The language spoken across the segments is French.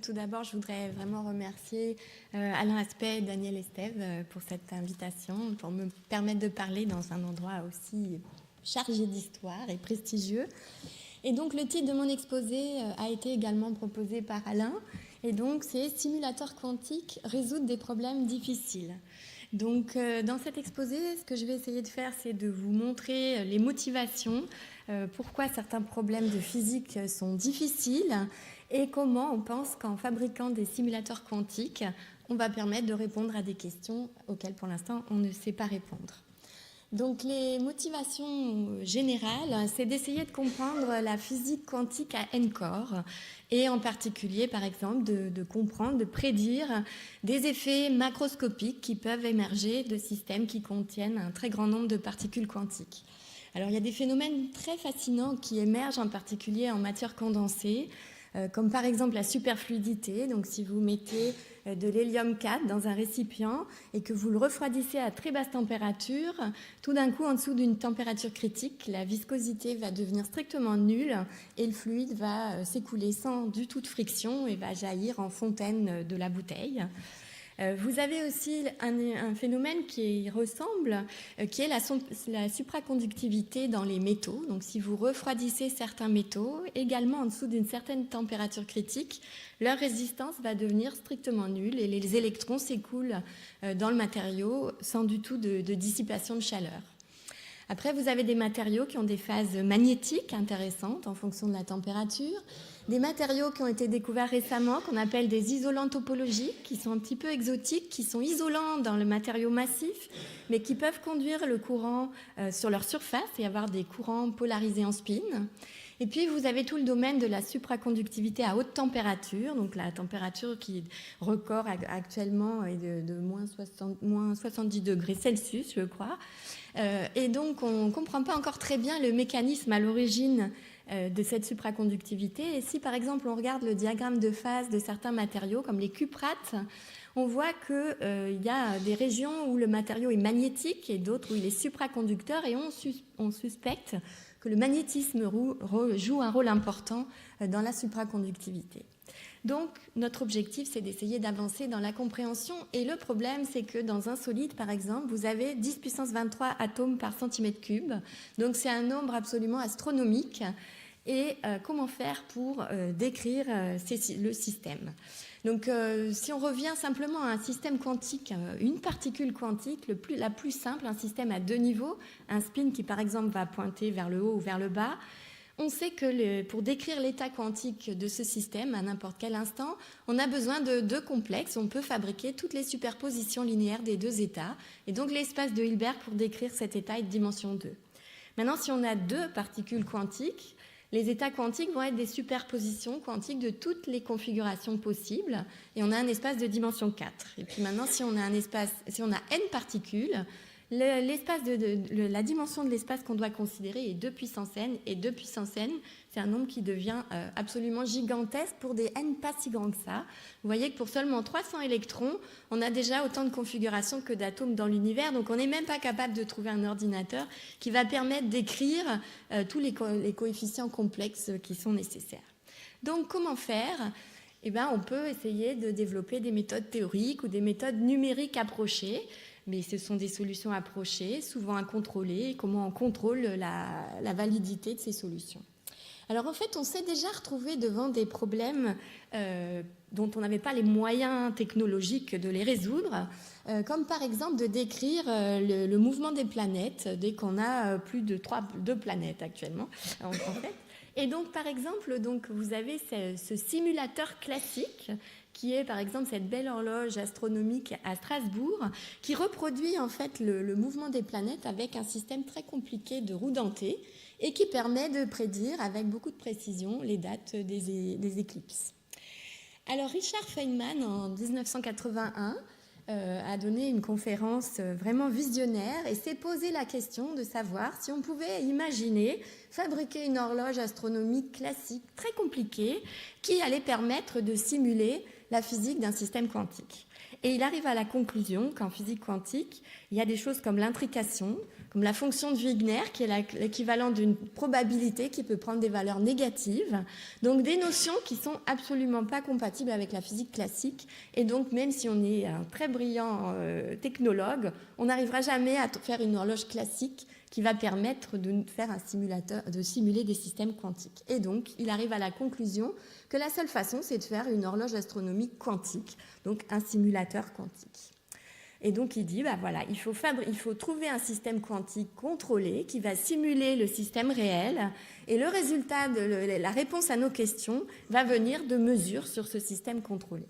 Tout d'abord, je voudrais vraiment remercier Alain Aspect et Daniel Estève pour cette invitation, pour me permettre de parler dans un endroit aussi chargé d'histoire et prestigieux. Et donc, le titre de mon exposé a été également proposé par Alain. Et donc, c'est « Simulateur quantique, résoudre des problèmes difficiles ». Donc, dans cet exposé, ce que je vais essayer de faire, c'est de vous montrer les motivations, pourquoi certains problèmes de physique sont difficiles et comment on pense qu'en fabriquant des simulateurs quantiques, on va permettre de répondre à des questions auxquelles, pour l'instant, on ne sait pas répondre. Donc, les motivations générales, c'est d'essayer de comprendre la physique quantique à n corps et en particulier, par exemple, de comprendre, de prédire des effets macroscopiques qui peuvent émerger de systèmes qui contiennent un très grand nombre de particules quantiques. Alors, il y a des phénomènes très fascinants qui émergent en particulier en matière condensée, comme par exemple la superfluidité. Donc si vous mettez de l'hélium 4 dans un récipient et que vous le refroidissez à très basse température, tout d'un coup, en dessous d'une température critique, la viscosité va devenir strictement nulle et le fluide va s'écouler sans du tout de friction et va jaillir en fontaine de la bouteille. Vous avez aussi un phénomène qui ressemble, qui est la supraconductivité dans les métaux. Donc si vous refroidissez certains métaux, également en dessous d'une certaine température critique, leur résistance va devenir strictement nulle et les électrons s'écoulent dans le matériau sans du tout de dissipation de chaleur. Après, vous avez des matériaux qui ont des phases magnétiques intéressantes en fonction de la température, des matériaux qui ont été découverts récemment, qu'on appelle des isolants topologiques, qui sont un petit peu exotiques, qui sont isolants dans le matériau massif, mais qui peuvent conduire le courant sur leur surface et avoir des courants polarisés en spin. Et puis, vous avez tout le domaine de la supraconductivité à haute température, donc la température qui record actuellement est de moins 70 degrés Celsius, je crois. Et donc, on ne comprend pas encore très bien le mécanisme à l'origine de cette supraconductivité. Et si, par exemple, on regarde le diagramme de phase de certains matériaux, comme les cuprates, on voit qu'il y a des régions où le matériau est magnétique et d'autres où il est supraconducteur, et on suspecte que le magnétisme joue un rôle important dans la supraconductivité. Donc, notre objectif, c'est d'essayer d'avancer dans la compréhension. Et le problème, c'est que dans un solide, par exemple, vous avez 10 puissance 23 atomes par centimètre cube. Donc, c'est un nombre absolument astronomique. Et comment faire pour décrire le système? Donc, si on revient simplement à un système quantique, une particule quantique, la plus simple, un système à deux niveaux, un spin qui, par exemple, va pointer vers le haut ou vers le bas, on sait que pour décrire l'état quantique de ce système, à n'importe quel instant, on a besoin de deux complexes. On peut fabriquer toutes les superpositions linéaires des deux états. Et donc, l'espace de Hilbert pour décrire cet état est de dimension 2. Maintenant, si on a deux particules quantiques, les états quantiques vont être des superpositions quantiques de toutes les configurations possibles, et on a un espace de dimension 4. Et puis maintenant, si on a n particules, la dimension de l'espace qu'on doit considérer est 2 puissance n, et 2 puissance n, c'est un nombre qui devient absolument gigantesque pour des n pas si grands que ça. Vous voyez que pour seulement 300 électrons, on a déjà autant de configurations que d'atomes dans l'univers, donc on n'est même pas capable de trouver un ordinateur qui va permettre d'écrire tous les coefficients complexes qui sont nécessaires. Donc comment faire ? Eh bien, on peut essayer de développer des méthodes théoriques ou des méthodes numériques approchées, mais ce sont des solutions approchées, souvent incontrôlées, comment on contrôle la validité de ces solutions. Alors en fait, on s'est déjà retrouvé devant des problèmes dont on n'avait pas les moyens technologiques de les résoudre, comme par exemple de décrire le mouvement des planètes, dès qu'on a plus de deux planètes actuellement, en fait. Et donc, par exemple, vous avez ce simulateur classique qui est, par exemple, cette belle horloge astronomique à Strasbourg, qui reproduit, en fait, le mouvement des planètes avec un système très compliqué de roues dentées et qui permet de prédire, avec beaucoup de précision, les dates des éclipses. Alors, Richard Feynman, en 1981, a donné une conférence vraiment visionnaire et s'est posé la question de savoir si on pouvait imaginer fabriquer une horloge astronomique classique très compliquée qui allait permettre de simuler la physique d'un système quantique. Et il arrive à la conclusion qu'en physique quantique, il y a des choses comme l'intrication, comme la fonction de Wigner, qui est l'équivalent d'une probabilité qui peut prendre des valeurs négatives. Donc des notions qui sont absolument pas compatibles avec la physique classique. Et donc même si on est un très brillant technologue, on n'arrivera jamais à faire une horloge classique qui va permettre de faire un simulateur, de simuler des systèmes quantiques. Et donc, il arrive à la conclusion que la seule façon, c'est de faire une horloge astronomique quantique, donc un simulateur quantique. Et donc, il dit, voilà, il faut trouver un système quantique contrôlé qui va simuler le système réel, et le résultat la réponse à nos questions va venir de mesures sur ce système contrôlé.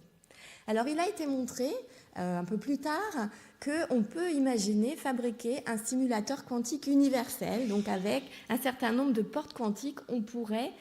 Alors, il a été montré un peu plus tard qu'on peut imaginer fabriquer un simulateur quantique universel. Donc avec un certain nombre de portes quantiques, on pourrait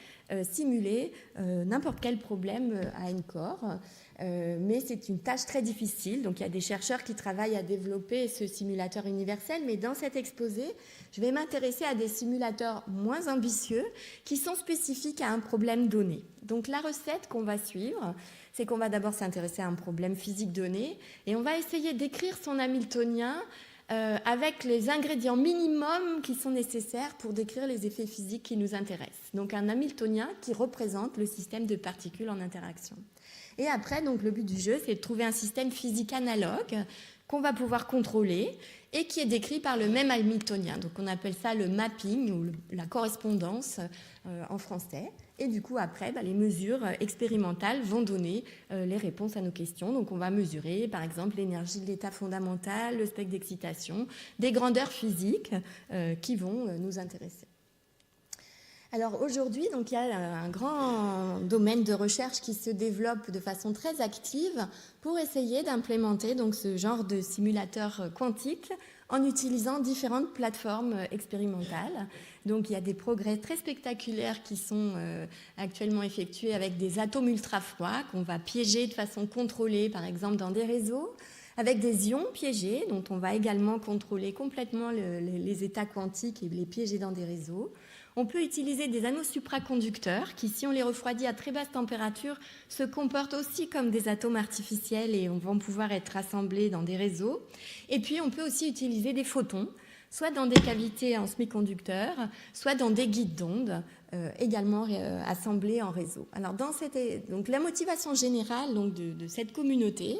simuler n'importe quel problème à N-corps. Mais c'est une tâche très difficile. Donc il y a des chercheurs qui travaillent à développer ce simulateur universel. Mais dans cet exposé, je vais m'intéresser à des simulateurs moins ambitieux qui sont spécifiques à un problème donné. Donc la recette qu'on va suivre, c'est qu'on va d'abord s'intéresser à un problème physique donné et on va essayer d'écrire son hamiltonien avec les ingrédients minimums qui sont nécessaires pour décrire les effets physiques qui nous intéressent. Donc un hamiltonien qui représente le système de particules en interaction. Et après, donc, le but du jeu, c'est de trouver un système physique analogue qu'on va pouvoir contrôler et qui est décrit par le même hamiltonien. Donc on appelle ça le mapping ou la correspondance en français. Et du coup, après, les mesures expérimentales vont donner les réponses à nos questions. Donc on va mesurer, par exemple, l'énergie de l'état fondamental, le spectre d'excitation, des grandeurs physiques qui vont nous intéresser. Alors aujourd'hui, donc, il y a un grand domaine de recherche qui se développe de façon très active pour essayer d'implémenter donc, ce genre de simulateur quantique en utilisant différentes plateformes expérimentales. Donc il y a des progrès très spectaculaires qui sont actuellement effectués avec des atomes ultra-froids qu'on va piéger de façon contrôlée, par exemple dans des réseaux, avec des ions piégés dont on va également contrôler complètement les états quantiques et les piéger dans des réseaux. On peut utiliser des anneaux supraconducteurs qui, si on les refroidit à très basse température, se comportent aussi comme des atomes artificiels et vont pouvoir être assemblés dans des réseaux. Et puis, on peut aussi utiliser des photons, soit dans des cavités en semi-conducteurs, soit dans des guides d'ondes, également assemblés en réseau. Alors, donc, la motivation générale donc, de cette communauté,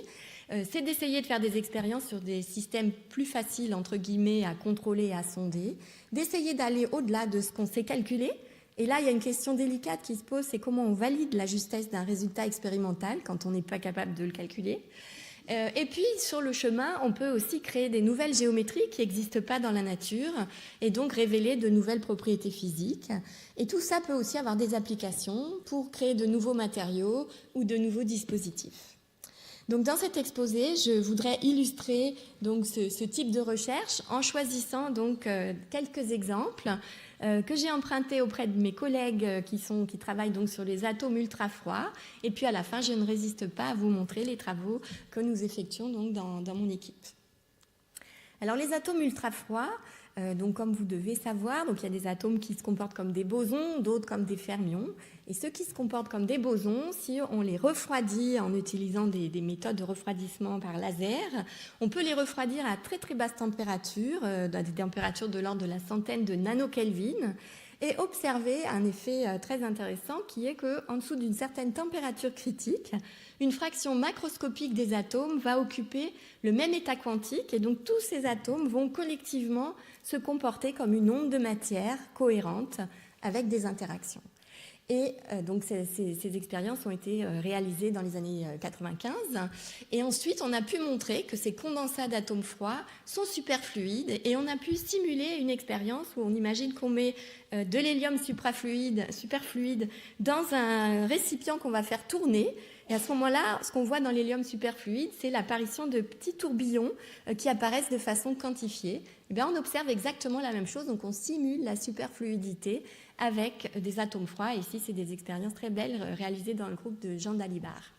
c'est d'essayer de faire des expériences sur des systèmes plus faciles, entre guillemets, à contrôler et à sonder, d'essayer d'aller au-delà de ce qu'on sait calculer. Et là, il y a une question délicate qui se pose, c'est comment on valide la justesse d'un résultat expérimental quand on n'est pas capable de le calculer. Et puis, sur le chemin, on peut aussi créer des nouvelles géométries qui n'existent pas dans la nature et donc révéler de nouvelles propriétés physiques. Et tout ça peut aussi avoir des applications pour créer de nouveaux matériaux ou de nouveaux dispositifs. Donc, dans cet exposé, je voudrais illustrer donc, ce type de recherche en choisissant donc, quelques exemples que j'ai empruntés auprès de mes collègues qui travaillent donc, sur les atomes ultra-froids. Et puis, à la fin, je ne résiste pas à vous montrer les travaux que nous effectuons donc, dans mon équipe. Alors, les atomes ultra-froids, donc, comme vous devez savoir, donc, il y a des atomes qui se comportent comme des bosons, d'autres comme des fermions. Et ceux qui se comportent comme des bosons, si on les refroidit en utilisant des méthodes de refroidissement par laser, on peut les refroidir à très très basse température, à des températures de l'ordre de la centaine de nanokelvin, et observer un effet très intéressant qui est qu'en dessous d'une certaine température critique, une fraction macroscopique des atomes va occuper le même état quantique et donc tous ces atomes vont collectivement se comporter comme une onde de matière cohérente avec des interactions. Et donc ces expériences ont été réalisées dans les années 95. Et ensuite, on a pu montrer que ces condensats d'atomes froids sont superfluides. Et on a pu simuler une expérience où on imagine qu'on met de l'hélium superfluide dans un récipient qu'on va faire tourner. Et à ce moment-là, ce qu'on voit dans l'hélium superfluide, c'est l'apparition de petits tourbillons qui apparaissent de façon quantifiée. Et bien, on observe exactement la même chose. Donc, on simule la superfluidité avec des atomes froids. Et ici, c'est des expériences très belles réalisées dans le groupe de Jean Dalibard.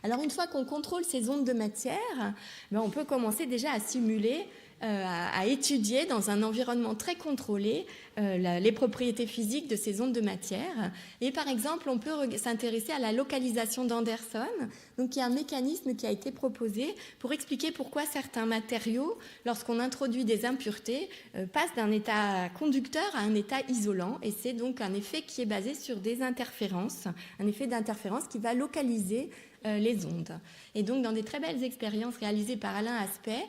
Alors, une fois qu'on contrôle ces ondes de matière, on peut commencer déjà à simuler à étudier dans un environnement très contrôlé les propriétés physiques de ces ondes de matière. Et par exemple, on peut s'intéresser à la localisation d'Anderson, donc il y a un mécanisme qui a été proposé pour expliquer pourquoi certains matériaux, lorsqu'on introduit des impuretés, passent d'un état conducteur à un état isolant. Et c'est donc un effet qui est basé sur des interférences, un effet d'interférence qui va localiser les ondes. Et donc, dans des très belles expériences réalisées par Alain Aspect,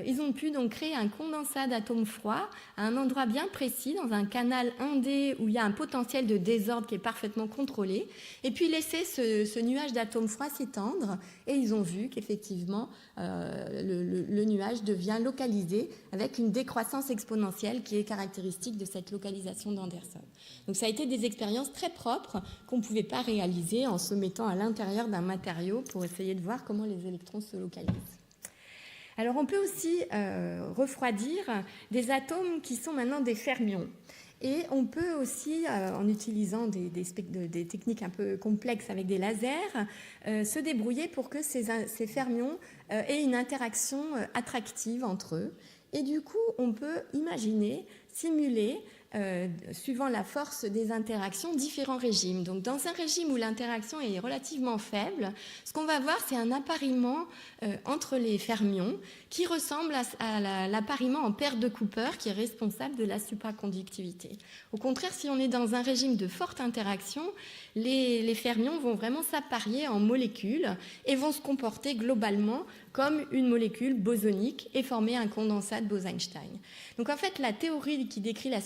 ils ont pu donc créer un condensat d'atomes froids à un endroit bien précis, dans un canal 1D où il y a un potentiel de désordre qui est parfaitement contrôlé, et puis laisser ce nuage d'atomes froids s'étendre, et ils ont vu qu'effectivement, le nuage devient localisé avec une décroissance exponentielle qui est caractéristique de cette localisation d'Anderson. Donc, ça a été des expériences très propres qu'on ne pouvait pas réaliser en se mettant à l'intérieur d'un matériau pour essayer de voir comment les électrons se localisent. Alors on peut aussi refroidir des atomes qui sont maintenant des fermions. Et on peut aussi, en utilisant des techniques un peu complexes avec des lasers, se débrouiller pour que ces fermions aient une interaction attractive entre eux. Et du coup, on peut imaginer, simuler, suivant la force des interactions, différents régimes. Donc, dans un régime où l'interaction est relativement faible, ce qu'on va voir, c'est un appariement entre les fermions qui ressemble à l'appariement en paire de Cooper qui est responsable de la supraconductivité. Au contraire, si on est dans un régime de forte interaction, les fermions vont vraiment s'apparier en molécules et vont se comporter globalement comme une molécule bosonique et former un condensat de Bose-Einstein. Donc en fait, la théorie qui décrit la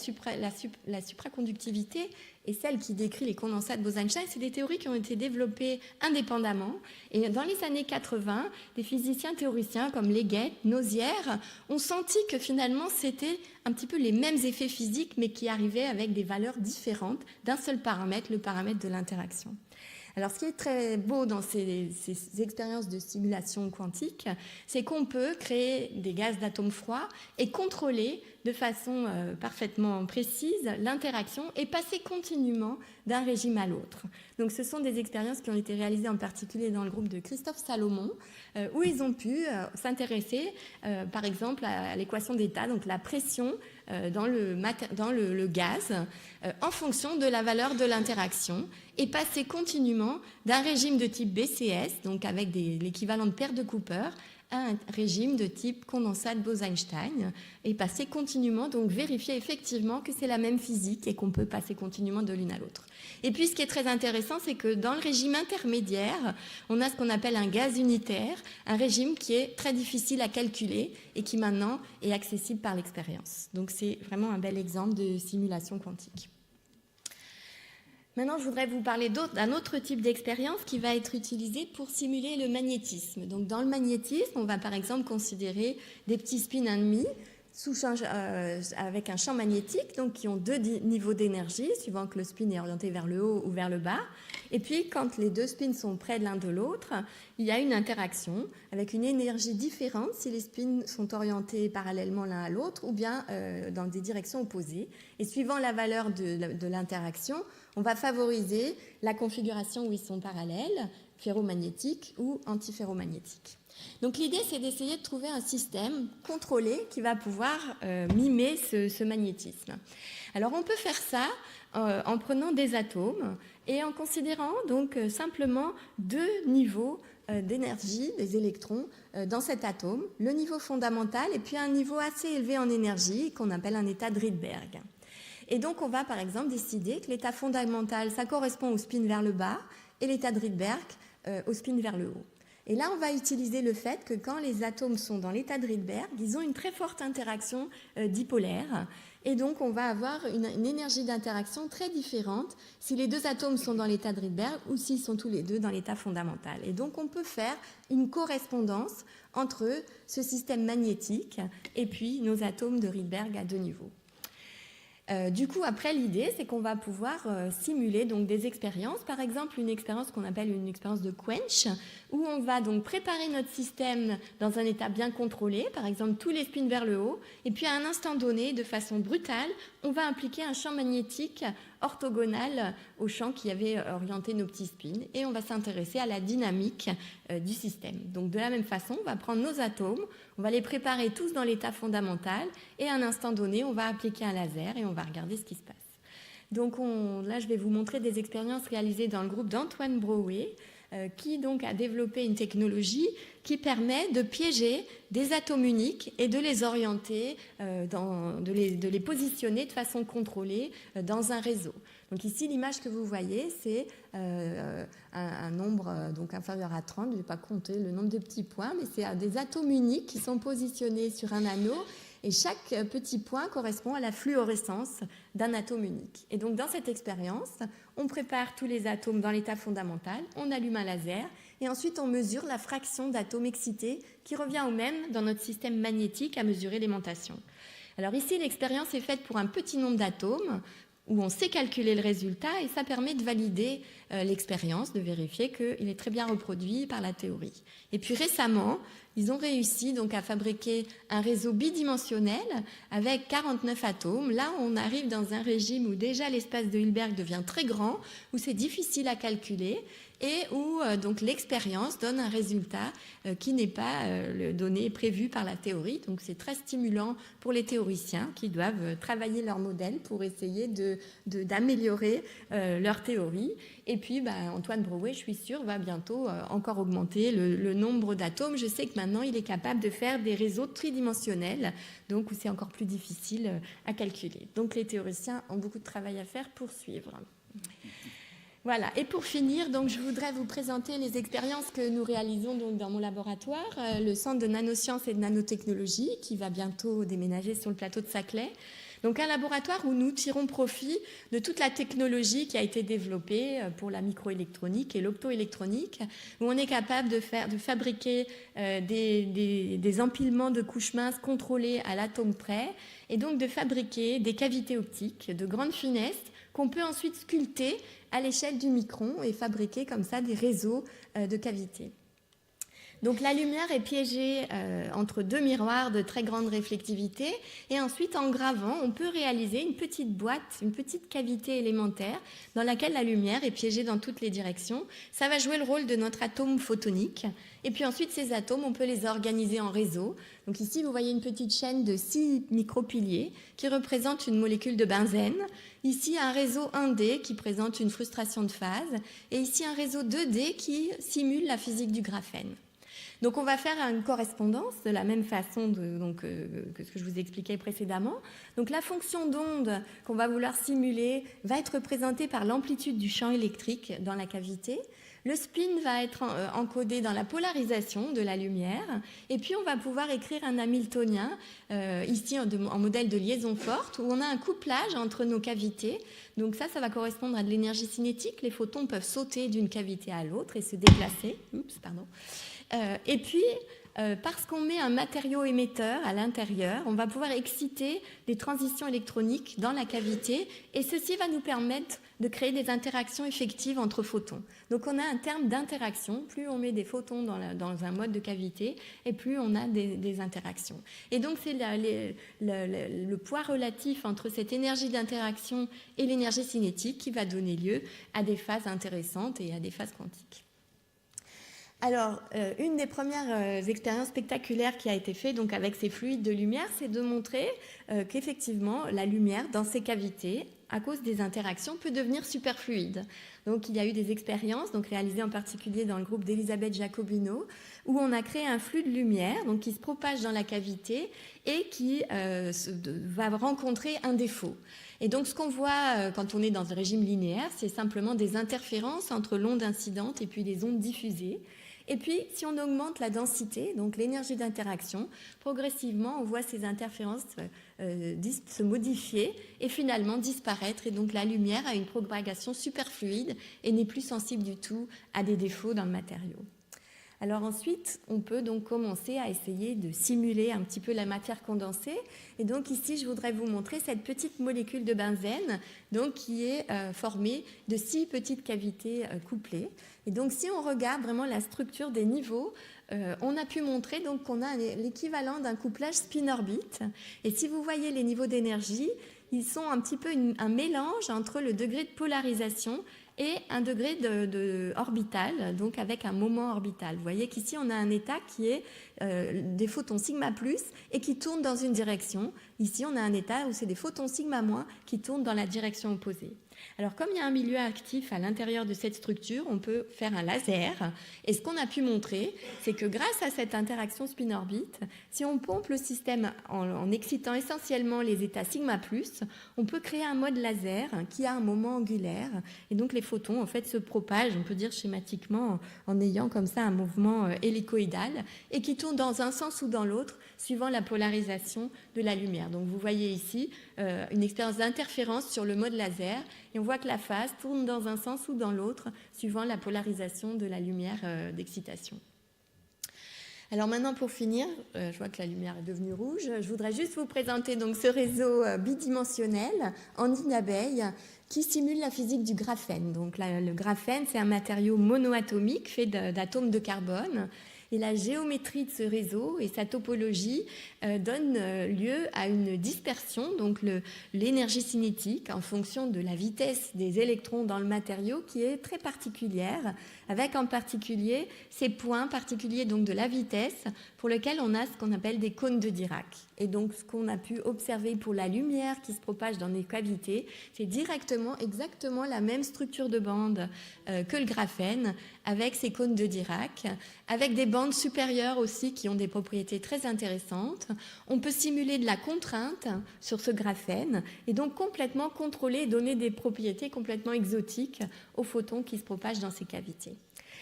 supraconductivité et celle qui décrit les condensats de Bose-Einstein, c'est des théories qui ont été développées indépendamment. Et dans les années 80, des physiciens théoriciens comme Leggett, Nozière ont senti que finalement c'était un petit peu les mêmes effets physiques, mais qui arrivaient avec des valeurs différentes d'un seul paramètre, le paramètre de l'interaction. Alors, ce qui est très beau dans ces expériences de simulation quantique, c'est qu'on peut créer des gaz d'atomes froids et contrôler de façon parfaitement précise l'interaction et passer continuellement d'un régime à l'autre. Donc, ce sont des expériences qui ont été réalisées en particulier dans le groupe de Christophe Salomon, où ils ont pu s'intéresser, par exemple, à l'équation d'état, donc la pression dans le gaz, en fonction de la valeur de l'interaction, et passer continuellement d'un régime de type BCS, donc avec l'équivalent de paire de Cooper, à un régime de type condensat de Bose-Einstein, et passer continuellement, donc vérifier effectivement que c'est la même physique et qu'on peut passer continuellement de l'une à l'autre. Et puis ce qui est très intéressant, c'est que dans le régime intermédiaire, on a ce qu'on appelle un gaz unitaire, un régime qui est très difficile à calculer et qui maintenant est accessible par l'expérience. Donc c'est vraiment un bel exemple de simulation quantique. Maintenant, je voudrais vous parler d'un autre type d'expérience qui va être utilisé pour simuler le magnétisme. Donc, dans le magnétisme, on va par exemple considérer des petits spins ennemis avec un champ magnétique, donc qui ont deux niveaux d'énergie, suivant que le spin est orienté vers le haut ou vers le bas. Et puis, quand les deux spins sont près de l'un de l'autre, il y a une interaction avec une énergie différente si les spins sont orientés parallèlement l'un à l'autre ou bien dans des directions opposées. Et suivant la valeur de l'interaction, on va favoriser la configuration où ils sont parallèles, ferromagnétiques ou antiferromagnétiques. Donc l'idée, c'est d'essayer de trouver un système contrôlé qui va pouvoir mimer ce magnétisme. Alors on peut faire ça en prenant des atomes et en considérant donc simplement deux niveaux d'énergie des électrons dans cet atome, le niveau fondamental et puis un niveau assez élevé en énergie qu'on appelle un état de Rydberg. Et donc, on va, par exemple, décider que l'état fondamental, ça correspond au spin vers le bas et l'état de Rydberg au spin vers le haut. Et là, on va utiliser le fait que quand les atomes sont dans l'état de Rydberg, ils ont une très forte interaction dipolaire. Et donc, on va avoir une énergie d'interaction très différente si les deux atomes sont dans l'état de Rydberg ou s'ils sont tous les deux dans l'état fondamental. Et donc, on peut faire une correspondance entre ce système magnétique et puis nos atomes de Rydberg à deux niveaux. Du coup, après, l'idée, c'est qu'on va pouvoir simuler donc des expériences, par exemple une expérience qu'on appelle une expérience de quench, où on va donc préparer notre système dans un état bien contrôlé, par exemple tous les spins vers le haut, et puis à un instant donné, de façon brutale, on va appliquer un champ magnétique orthogonal au champ qui avait orienté nos petits spins. Et on va s'intéresser à la dynamique du système. Donc de la même façon, on va prendre nos atomes, on va les préparer tous dans l'état fondamental et à un instant donné, on va appliquer un laser et on va regarder ce qui se passe. Donc là, je vais vous montrer des expériences réalisées dans le groupe d'Antoine Brouet, qui donc a développé une technologie qui permet de piéger des atomes uniques et de les orienter, de les positionner de façon contrôlée dans un réseau. Donc ici, l'image que vous voyez, c'est un nombre donc inférieur à 30, je ne vais pas compter le nombre de petits points, mais c'est des atomes uniques qui sont positionnés sur un anneau. Et chaque petit point correspond à la fluorescence d'un atome unique. Et donc, dans cette expérience, on prépare tous les atomes dans l'état fondamental, on allume un laser, et ensuite on mesure la fraction d'atomes excités qui revient au même dans notre système magnétique à mesurer l'aimantation. Alors ici, l'expérience est faite pour un petit nombre d'atomes, où on sait calculer le résultat, et ça permet de valider l'expérience, de vérifier qu'il est très bien reproduit par la théorie. Et puis récemment, ils ont réussi donc à fabriquer un réseau bidimensionnel avec 49 atomes. Là, on arrive dans un régime où déjà l'espace de Hilbert devient très grand, où c'est difficile à calculer et où donc l'expérience donne un résultat qui n'est pas le donné prévu par la théorie. Donc c'est très stimulant pour les théoriciens qui doivent travailler leur modèle pour essayer d'améliorer leur théorie. Et puis Antoine Brouet, je suis sûre, va bientôt encore augmenter le nombre d'atomes. Je sais que maintenant il est capable de faire des réseaux tridimensionnels, donc où c'est encore plus difficile à calculer. Donc les théoriciens ont beaucoup de travail à faire pour suivre. Voilà, et pour finir, donc, je voudrais vous présenter les expériences que nous réalisons donc, dans mon laboratoire, le Centre de nanosciences et de nanotechnologie, qui va bientôt déménager sur le plateau de Saclay. Donc un laboratoire où nous tirons profit de toute la technologie qui a été développée pour la microélectronique et l'optoélectronique, où on est capable de fabriquer des empilements de couches minces contrôlés à l'atome près, et donc de fabriquer des cavités optiques de grande finesse qu'on peut ensuite sculpter à l'échelle du micron et fabriquer comme ça des réseaux de cavités. Donc la lumière est piégée entre deux miroirs de très grande réflectivité et ensuite en gravant, on peut réaliser une petite boîte, une petite cavité élémentaire dans laquelle la lumière est piégée dans toutes les directions. Ça va jouer le rôle de notre atome photonique. Et puis ensuite, ces atomes, on peut les organiser en réseau. Donc ici, vous voyez une petite chaîne de 6 micropiliers qui représente une molécule de benzène. Ici, un réseau 1D qui présente une frustration de phase. Et ici, un réseau 2D qui simule la physique du graphène. Donc on va faire une correspondance de la même façon que ce que je vous expliquais précédemment. Donc la fonction d'onde qu'on va vouloir simuler va être représentée par l'amplitude du champ électrique dans la cavité. Le spin va être encodé dans la polarisation de la lumière. Et puis on va pouvoir écrire un hamiltonien, ici en modèle de liaison forte, où on a un couplage entre nos cavités. Donc ça va correspondre à de l'énergie cinétique. Les photons peuvent sauter d'une cavité à l'autre et se déplacer. Et puis, parce qu'on met un matériau émetteur à l'intérieur, on va pouvoir exciter des transitions électroniques dans la cavité et ceci va nous permettre de créer des interactions effectives entre photons. Donc on a un terme d'interaction, plus on met des photons dans un mode de cavité et plus on a des interactions. Et donc c'est le poids relatif entre cette énergie d'interaction et l'énergie cinétique qui va donner lieu à des phases intéressantes et à des phases quantiques. Alors, une des premières expériences spectaculaires qui a été faite donc avec ces fluides de lumière, c'est de montrer qu'effectivement, la lumière dans ces cavités, à cause des interactions, peut devenir superfluide. Donc, il y a eu des expériences réalisées en particulier dans le groupe d'Elisabeth Jacobino, où on a créé un flux de lumière qui se propage dans la cavité et qui va rencontrer un défaut. Et donc, ce qu'on voit quand on est dans un régime linéaire, c'est simplement des interférences entre l'onde incidente et puis les ondes diffusées. Et puis, si on augmente la densité, donc l'énergie d'interaction, progressivement, on voit ces interférences se modifier et finalement disparaître. Et donc, la lumière a une propagation superfluide et n'est plus sensible du tout à des défauts dans le matériau. Alors ensuite, on peut donc commencer à essayer de simuler un petit peu la matière condensée. Et donc ici, je voudrais vous montrer cette petite molécule de benzène qui est formée de 6 petites cavités couplées. Et donc si on regarde vraiment la structure des niveaux, on a pu montrer qu'on a l'équivalent d'un couplage spin-orbite. Et si vous voyez les niveaux d'énergie, ils sont un petit peu un mélange entre le degré de polarisation et un degré de orbital, donc avec un moment orbital. Vous voyez qu'ici, on a un état qui est des photons sigma plus et qui tournent dans une direction. Ici, on a un état où c'est des photons sigma moins qui tournent dans la direction opposée. Alors, comme il y a un milieu actif à l'intérieur de cette structure, on peut faire un laser. Et ce qu'on a pu montrer, c'est que grâce à cette interaction spin-orbite, si on pompe le système en excitant essentiellement les états sigma+, on peut créer un mode laser qui a un moment angulaire. Et donc, les photons, en fait, se propagent, on peut dire schématiquement, en ayant comme ça un mouvement hélicoïdal et qui tourne dans un sens ou dans l'autre, suivant la polarisation de la lumière. Donc, vous voyez ici une expérience d'interférence sur le mode laser. Et on voit que la phase tourne dans un sens ou dans l'autre, suivant la polarisation de la lumière d'excitation. Alors maintenant, pour finir, je vois que la lumière est devenue rouge, je voudrais juste vous présenter donc ce réseau bidimensionnel en une abeille qui simule la physique du graphène. Donc le graphène, c'est un matériau monoatomique fait d'atomes de carbone. Et la géométrie de ce réseau et sa topologie donnent lieu à une dispersion, donc l'énergie cinétique en fonction de la vitesse des électrons dans le matériau qui est très particulière, avec en particulier ces points particuliers donc de la vitesse pour lesquels on a ce qu'on appelle des cônes de Dirac. Et donc ce qu'on a pu observer pour la lumière qui se propage dans des cavités, c'est exactement la même structure de bande que le graphène, avec ces cônes de Dirac, avec des bandes supérieures aussi qui ont des propriétés très intéressantes. On peut simuler de la contrainte sur ce graphène et donc complètement contrôler et donner des propriétés complètement exotiques aux photons qui se propagent dans ces cavités.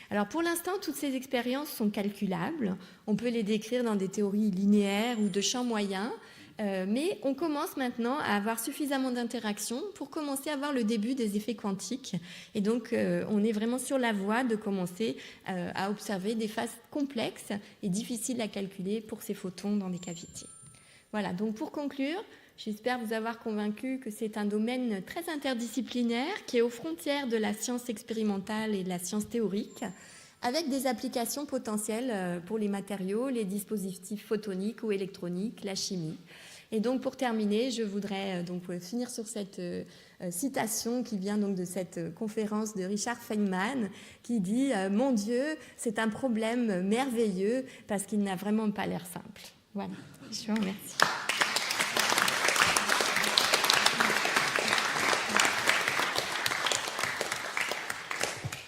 Alors pour l'instant, toutes ces expériences sont calculables. On peut les décrire dans des théories linéaires ou de champs moyens. Mais on commence maintenant à avoir suffisamment d'interactions pour commencer à voir le début des effets quantiques. Et donc, on est vraiment sur la voie de commencer à observer des phases complexes et difficiles à calculer pour ces photons dans des cavités. Voilà, donc pour conclure, j'espère vous avoir convaincu que c'est un domaine très interdisciplinaire qui est aux frontières de la science expérimentale et de la science théorique, avec des applications potentielles pour les matériaux, les dispositifs photoniques ou électroniques, la chimie. Et donc, pour terminer, je voudrais donc finir sur cette citation qui vient donc de cette conférence de Richard Feynman, qui dit « Mon Dieu, c'est un problème merveilleux parce qu'il n'a vraiment pas l'air simple. » Voilà, je vous remercie.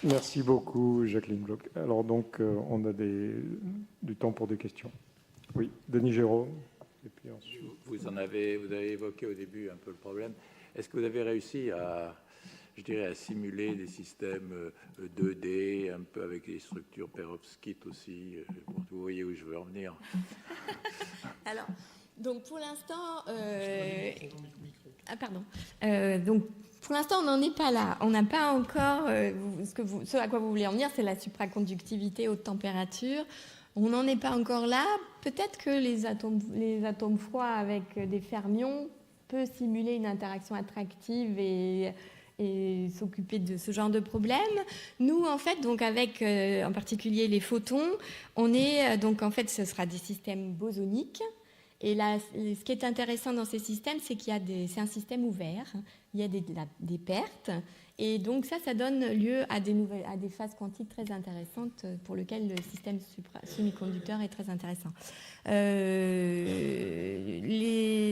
Merci beaucoup, Jacqueline Bloch. Alors donc, on a du temps pour des questions. Oui, Denis Géraud. Et puis ensuite... Vous avez évoqué au début un peu le problème. Est-ce que vous avez réussi à simuler des systèmes 2D, un peu avec des structures perovskites aussi, pour que vous voyez où je veux en venir? Alors, donc pour l'instant... donc, pour l'instant, on n'en est pas là. On n'a pas encore... ce à quoi vous voulez en venir, c'est la supraconductivité haute température. On n'en est pas encore là. Peut-être que les atomes froids avec des fermions peuvent simuler une interaction attractive et s'occuper de ce genre de problème. Nous, en fait, donc avec en particulier les photons, on est donc en fait, ce sera des systèmes bosoniques. Et là, ce qui est intéressant dans ces systèmes, c'est c'est un système ouvert. Il y a des pertes. Et donc ça donne lieu à des phases quantiques très intéressantes pour lesquelles le système semi-conducteur est très intéressant.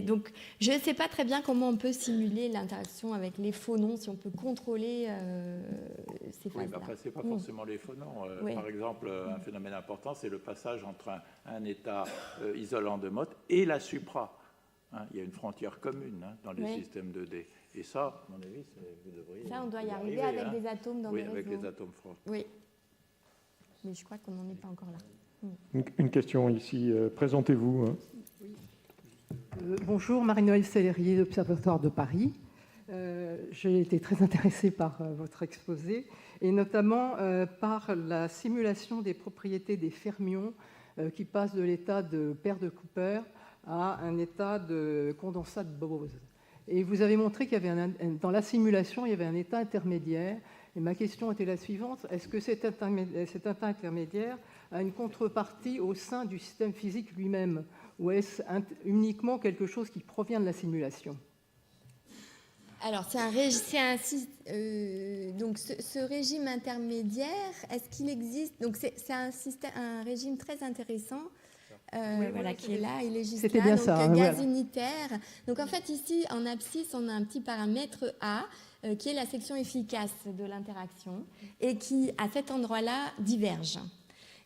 Donc, je ne sais pas très bien comment on peut simuler l'interaction avec les phonons, si on peut contrôler ces phases-là. Oui, mais après, ce n'est pas forcément les phonons. Oui. Par exemple, un phénomène important, c'est le passage entre un état isolant de Mott et la supra. Il y a une frontière commune dans les systèmes 2D. Et ça, à mon avis, vous devriez... Ça, on doit y arriver avec des atomes dans les réseaux. Oui, avec les atomes froids. Oui. Mais je crois qu'on n'en est pas encore là. Une question ici. Présentez-vous. Bonjour, Marie-Noëlle Sellerier, l'Observatoire de Paris. J'ai été très intéressée par votre exposé, et notamment par la simulation des propriétés des fermions qui passent de l'état de paire de Cooper à un état de condensat de Bose. Et vous avez montré qu'il y avait dans la simulation, il y avait un état intermédiaire. Et ma question était la suivante. Est-ce que cet état intermédiaire a une contrepartie au sein du système physique lui-même? Ou est-ce uniquement quelque chose qui provient de la simulation? Alors, donc ce régime intermédiaire, est-ce qu'il existe? Donc, c'est un régime très intéressant. Qui est là, il est juste C'était là, bien donc ça, gaz voilà. unitaire. Donc en fait ici en abscisse on a un petit paramètre A qui est la section efficace de l'interaction et qui à cet endroit-là diverge.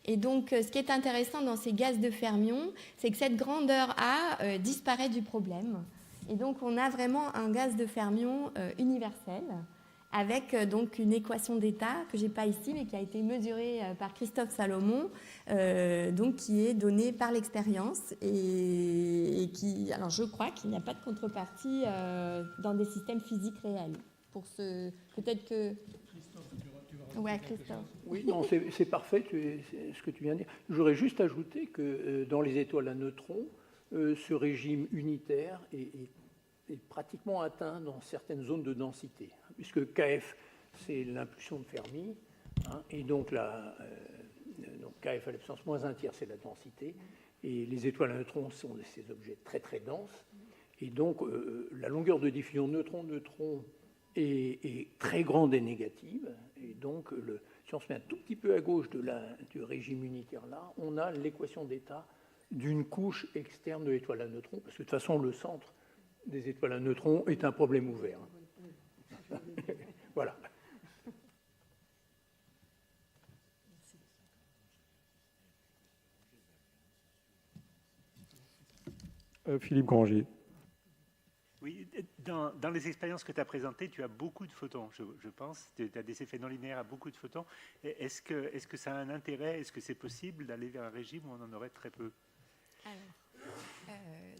Et donc ce qui est intéressant dans ces gaz de fermion, c'est que cette grandeur A disparaît du problème. Et donc on a vraiment un gaz de fermion universel avec donc une équation d'état que j'ai pas ici mais qui a été mesurée par Christophe Salomon, donc qui est donnée par l'expérience et qui, alors je crois qu'il n'y a pas de contrepartie dans des systèmes physiques réels. Pour ce, peut-être que ouais, Christophe. Oui, non, c'est parfait ce que tu viens de dire. J'aurais juste ajouté que dans les étoiles à neutrons, ce régime unitaire est pratiquement atteint dans certaines zones de densité, puisque KF, c'est l'impulsion de Fermi, hein, et donc, donc KF à l'absence moins 1 tiers, c'est la densité, et les étoiles à neutrons sont ces objets très très denses, et donc la longueur de diffusion neutron-neutron est très grande et négative, et donc si on se met un tout petit peu à gauche du régime unitaire là, on a l'équation d'état d'une couche externe de l'étoile à neutrons, parce que de toute façon le centre des étoiles à neutrons est un problème ouvert. Voilà. Philippe Granger. Oui, dans les expériences que tu as présentées, tu as beaucoup de photons, je pense. Tu as des effets non linéaires à beaucoup de photons. Est-ce que ça a un intérêt? Est-ce que c'est possible d'aller vers un régime où on en aurait très peu?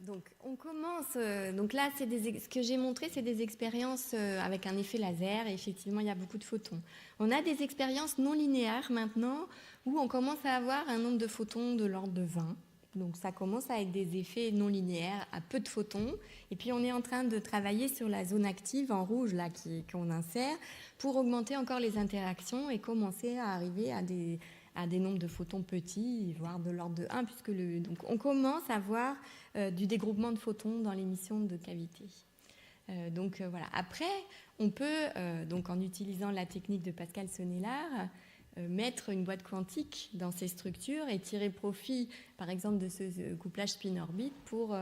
Donc on commence, donc là ce que j'ai montré c'est des expériences avec un effet laser et effectivement il y a beaucoup de photons. On a des expériences non linéaires maintenant où on commence à avoir un nombre de photons de l'ordre de 20. Donc ça commence à être des effets non linéaires à peu de photons. Et puis on est en train de travailler sur la zone active en rouge là qu'on insère pour augmenter encore les interactions et commencer à arriver à des nombres de photons petits, voire de l'ordre de 1, puisque donc on commence à voir du dégroupement de photons dans l'émission de cavité. Voilà. Après, on peut, donc en utilisant la technique de Pascal-Sonnellard, mettre une boîte quantique dans ces structures et tirer profit, par exemple, de ce couplage spin-orbite pour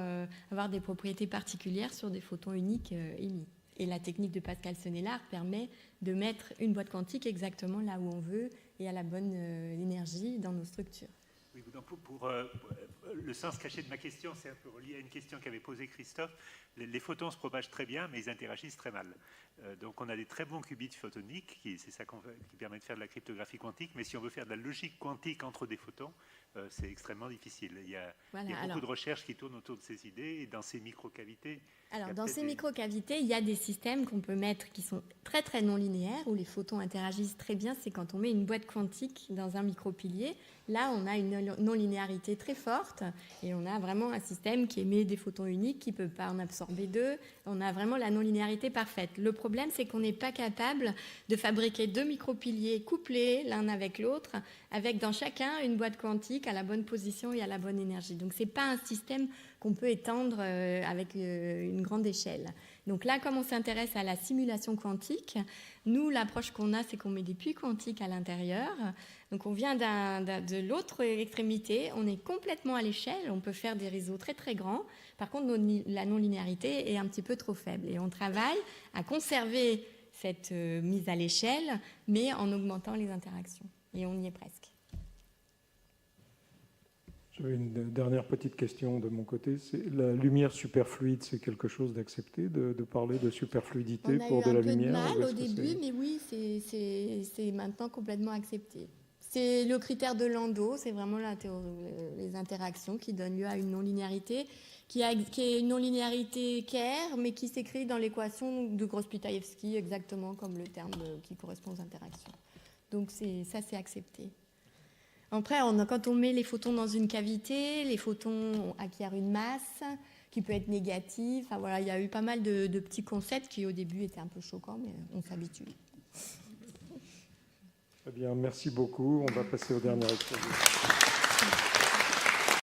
avoir des propriétés particulières sur des photons uniques émis. Et la technique de Pascal-Sonnellard permet de mettre une boîte quantique exactement là où on veut et à la bonne énergie dans nos structures. Oui, donc pour le sens caché de ma question, c'est un peu relié à une question qu'avait posée Christophe. Les photons se propagent très bien, mais ils interagissent très mal. Donc on a des très bons qubits photoniques, c'est ça qui permet de faire de la cryptographie quantique, mais si on veut faire de la logique quantique entre des photons, c'est extrêmement difficile. Il y a beaucoup de recherches qui tournent autour de ces idées, et dans ces microcavités... Alors, dans ces microcavités, il y a des systèmes qu'on peut mettre qui sont très très non linéaires, où les photons interagissent très bien. C'est quand on met une boîte quantique dans un micropilier. Là, on a une non-linéarité très forte et on a vraiment un système qui émet des photons uniques, qui ne peut pas en absorber deux. On a vraiment la non-linéarité parfaite. Le problème, c'est qu'on n'est pas capable de fabriquer deux micropiliers couplés l'un avec l'autre, avec dans chacun une boîte quantique à la bonne position et à la bonne énergie. Donc, ce n'est pas un système qu'on peut étendre avec une grande échelle. Donc là, comme on s'intéresse à la simulation quantique, nous, l'approche qu'on a, c'est qu'on met des puits quantiques à l'intérieur. Donc on vient de l'autre extrémité, on est complètement à l'échelle, on peut faire des réseaux très très grands. Par contre, la non-linéarité est un petit peu trop faible. Et on travaille à conserver cette mise à l'échelle, mais en augmentant les interactions. Et on y est presque. J'avais une dernière petite question de mon côté. La lumière superfluide, c'est quelque chose d'accepté, de parler de superfluidité pour de la lumière? On a eu un peu de mal au début, mais oui, c'est maintenant complètement accepté. C'est le critère de Landau, c'est vraiment les interactions qui donnent lieu à une non-linéarité, qui est une non-linéarité Kerr, mais qui s'écrit dans l'équation de Gross-Pitayevsky, exactement comme le terme qui correspond aux interactions. Donc ça, c'est accepté. Après, quand on met les photons dans une cavité, les photons acquièrent une masse qui peut être négative. Enfin, voilà, il y a eu pas mal de petits concepts qui, au début, étaient un peu choquants, mais on s'habitue. Très bien, merci beaucoup. On va passer au dernier exposé.